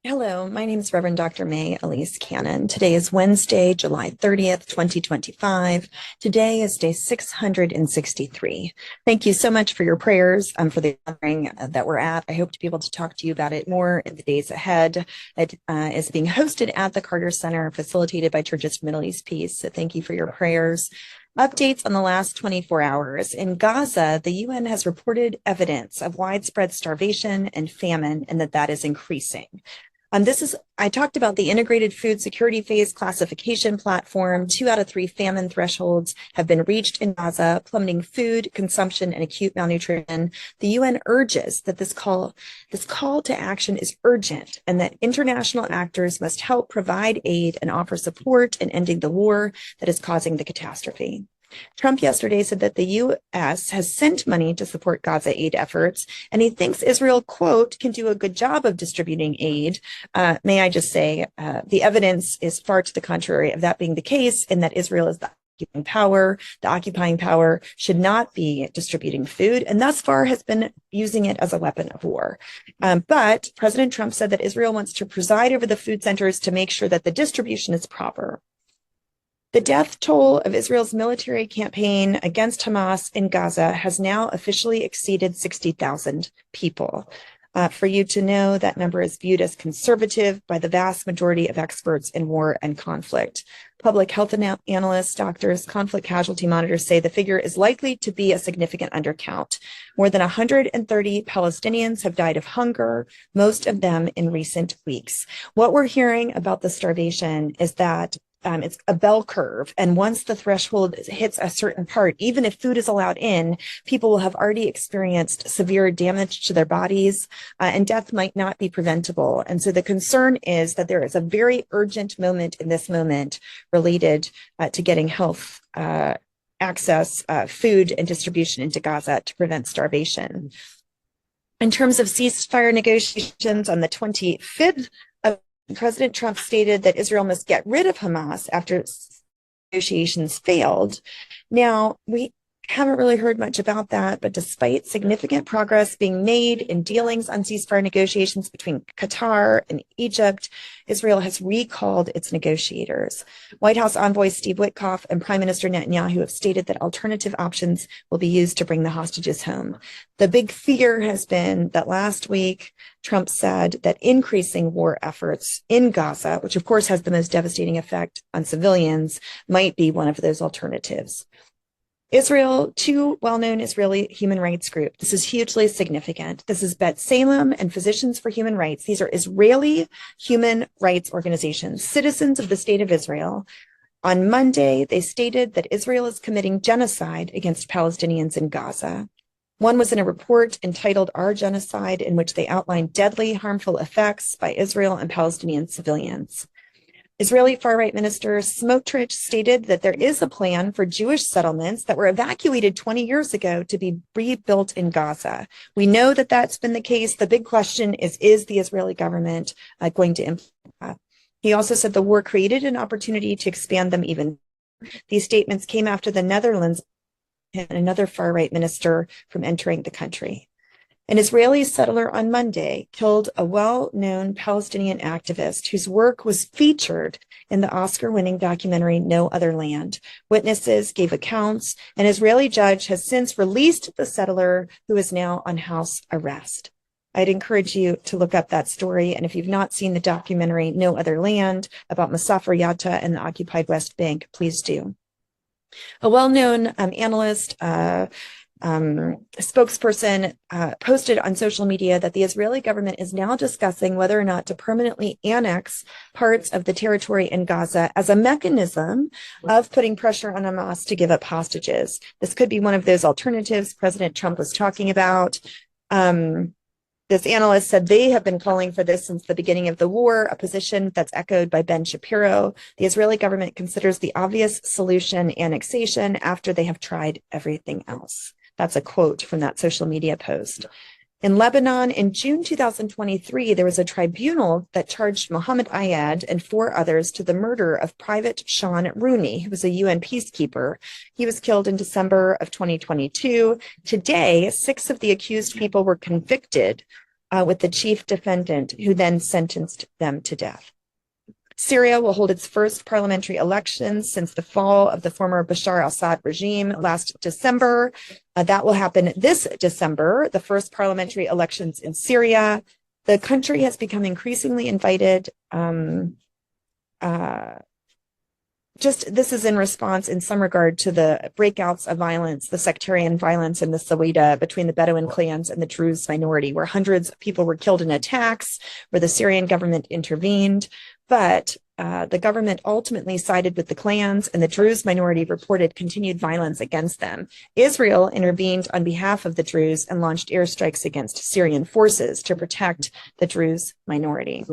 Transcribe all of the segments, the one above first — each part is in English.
Hello, my name is Reverend Dr. May Elise Cannon. Today is Wednesday, July 30th, 2025. Today is day 663. Thank you so much for your prayers for the gathering that we're at. I hope to be able to talk to you about it more in the days ahead. It is being hosted at the Carter Center, facilitated by Churches for Middle East Peace. So thank you for your prayers. Updates on the last 24 hours. In Gaza, the UN has reported evidence of widespread starvation and famine, and that is increasing. I talked about the integrated food security phase classification platform. 2 out of 3 famine thresholds have been reached in Gaza, plummeting food consumption and acute malnutrition. The UN urges that this call to action is urgent and that international actors must help provide aid and offer support in ending the war that is causing the catastrophe. Trump yesterday said that the U.S. has sent money to support Gaza aid efforts, and he thinks Israel, quote, can do a good job of distributing aid. May I just say, the evidence is far to the contrary of that being the case, in that Israel is the occupying power. The occupying power should not be distributing food, and thus far has been using it as a weapon of war. But President Trump said that Israel wants to preside over the food centers to make sure that the distribution is proper. The death toll of Israel's military campaign against Hamas in Gaza has now officially exceeded 60,000 people. For you to know, that number is viewed as conservative by the vast majority of experts in war and conflict. Public health analysts, doctors, conflict casualty monitors say the figure is likely to be a significant undercount. More than 130 Palestinians have died of hunger, most of them in recent weeks. What we're hearing about the starvation is that it's a bell curve. And once the threshold hits a certain part, even if food is allowed in, people will have already experienced severe damage to their bodies, and death might not be preventable. And so the concern is that there is a very urgent moment in this moment related to getting health access, food and distribution into Gaza to prevent starvation. In terms of ceasefire negotiations on the 25th, President Trump stated that Israel must get rid of Hamas after negotiations failed. Now, we haven't really heard much about that, but despite significant progress being made in dealings on ceasefire negotiations between Qatar and Egypt, Israel has recalled its negotiators. White House envoy Steve Witkoff and Prime Minister Netanyahu have stated that alternative options will be used to bring the hostages home. The big fear has been that last week, Trump said that increasing war efforts in Gaza, which of course has the most devastating effect on civilians, might be one of those alternatives. Israel, 2 well-known Israeli human rights groups. This is hugely significant. This is Bet Salem and Physicians for Human Rights. These are Israeli human rights organizations, citizens of the state of Israel. On Monday, they stated that Israel is committing genocide against Palestinians in Gaza. One was in a report entitled Our Genocide, in which they outlined deadly, harmful effects by Israel and Palestinian civilians. Israeli far-right minister Smotrich stated that there is a plan for Jewish settlements that were evacuated 20 years ago to be rebuilt in Gaza. We know that that's been the case. The big question is the Israeli government going to implement that? He also said the war created an opportunity to expand them even. These statements came after the Netherlands and another far-right minister from entering the country. An Israeli settler on Monday killed a well-known Palestinian activist whose work was featured in the Oscar-winning documentary No Other Land. Witnesses gave accounts. An Israeli judge has since released the settler, who is now on house arrest. I'd encourage you to look up that story. And if you've not seen the documentary No Other Land about Masafer Yatta and the occupied West Bank, please do. A well-known analyst, spokesperson posted on social media that the Israeli government is now discussing whether or not to permanently annex parts of the territory in Gaza as a mechanism of putting pressure on Hamas to give up hostages. This could be one of those alternatives President Trump was talking about. This analyst said they have been calling for this since the beginning of the war, a position that's echoed by Ben Shapiro. The Israeli government considers the obvious solution annexation after they have tried everything else. That's a quote from that social media post. In Lebanon, in June 2023, there was a tribunal that charged Mohammed Ayad and 4 others to the murder of Private Sean Rooney, who was a UN peacekeeper. He was killed in December of 2022. Today, 6 of the accused people were convicted with the chief defendant, who then sentenced them to death. Syria will hold its first parliamentary elections since the fall of the former Bashar al-Assad regime last December. That will happen this December, the first parliamentary elections in Syria. The country has become increasingly invited. This is in response in some regard to the breakouts of violence, the sectarian violence in the Sawida between the Bedouin clans and the Druze minority, where hundreds of people were killed in attacks, where the Syrian government intervened. But the government ultimately sided with the clans, and the Druze minority reported continued violence against them. Israel intervened on behalf of the Druze and launched airstrikes against Syrian forces to protect the Druze minority.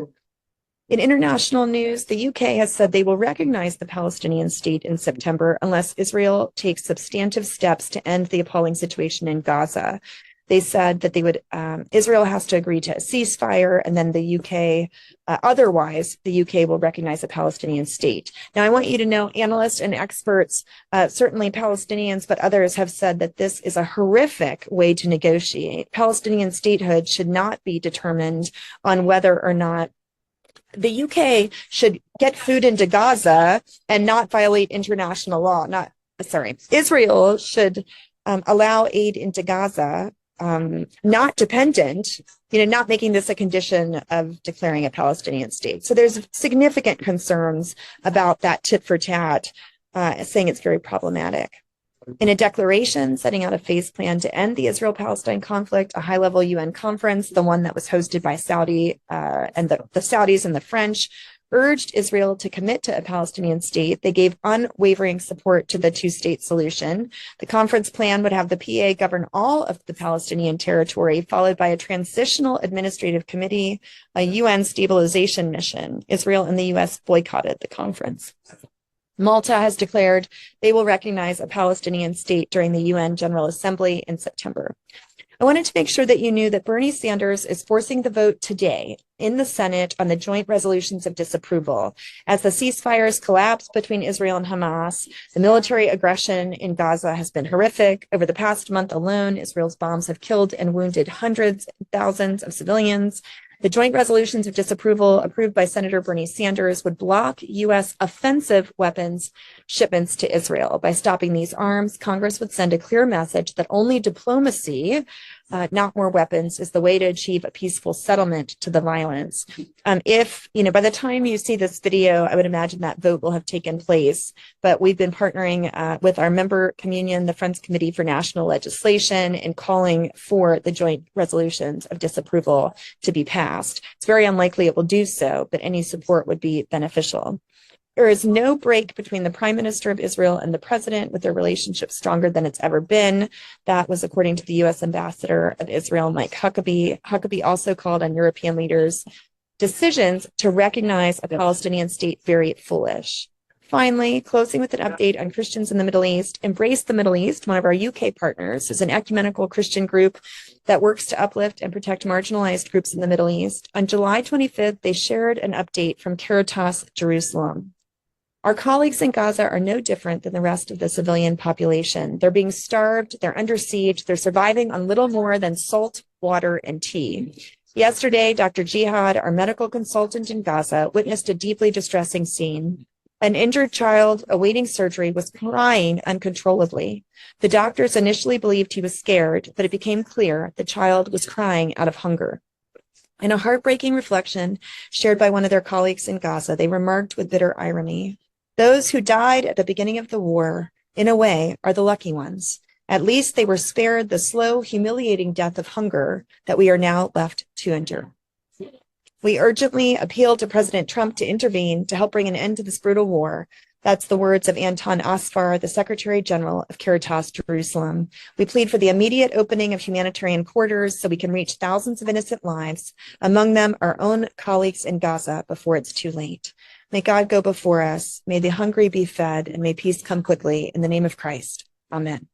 In international news, the UK has said they will recognize the Palestinian state in September unless Israel takes substantive steps to end the appalling situation in Gaza. They said that Israel has to agree to a ceasefire, and then the UK, otherwise, the UK will recognize a Palestinian state. Now, I want you to know, analysts and experts, certainly Palestinians, but others have said that this is a horrific way to negotiate. Palestinian statehood should not be determined on whether or not the UK should get food into Gaza and not violate international law. Israel should allow aid into Gaza, not dependent, not making this a condition of declaring a Palestinian state. So there's significant concerns about that tit for tat, saying it's very problematic. In a declaration setting out a phased plan to end the Israel-Palestine conflict, a high-level UN conference, the one that was hosted by Saudi and the Saudis and the French, urged Israel to commit to a Palestinian state. They gave unwavering support to the two-state solution. The conference plan would have the PA govern all of the Palestinian territory, followed by a transitional administrative committee, a UN stabilization mission. Israel and the US boycotted the conference. Malta has declared they will recognize a Palestinian state during the UN General Assembly in September. I wanted to make sure that you knew that Bernie Sanders is forcing the vote today in the Senate on the joint resolutions of disapproval. As the ceasefires collapse between Israel and Hamas, the military aggression in Gaza has been horrific. Over the past month alone, Israel's bombs have killed and wounded hundreds and thousands of civilians. The joint resolutions of disapproval approved by Senator Bernie Sanders would block U.S. offensive weapons shipments to Israel. By stopping these arms, Congress would send a clear message that only diplomacy, not more weapons, is the way to achieve a peaceful settlement to the violence. By the time you see this video, I would imagine that vote will have taken place. But we've been partnering with our member communion, the Friends Committee for National Legislation, and calling for the joint resolutions of disapproval to be passed. It's very unlikely it will do so, but any support would be beneficial. There is no break between the Prime Minister of Israel and the President, with their relationship stronger than it's ever been. That was according to the U.S. Ambassador of Israel, Mike Huckabee. Huckabee also called on European leaders' decisions to recognize a Palestinian state very foolish. Finally, closing with an update on Christians in the Middle East. Embrace the Middle East, one of our UK partners, is an ecumenical Christian group that works to uplift and protect marginalized groups in the Middle East. On July 25th, they shared an update from Caritas Jerusalem. Our colleagues in Gaza are no different than the rest of the civilian population. They're being starved, they're under siege, they're surviving on little more than salt, water, and tea. Yesterday, Dr. Jihad, our medical consultant in Gaza, witnessed a deeply distressing scene. An injured child awaiting surgery was crying uncontrollably. The doctors initially believed he was scared, but it became clear the child was crying out of hunger. In a heartbreaking reflection shared by one of their colleagues in Gaza, they remarked with bitter irony, "Those who died at the beginning of the war, in a way, are the lucky ones. At least they were spared the slow, humiliating death of hunger that we are now left to endure." We urgently appeal to President Trump to intervene to help bring an end to this brutal war. That's the words of Anton Asfar, the Secretary General of Caritas Jerusalem. We plead for the immediate opening of humanitarian corridors so we can reach thousands of innocent lives, among them our own colleagues in Gaza, before it's too late. May God go before us. May the hungry be fed, and may peace come quickly. In the name of Christ. Amen.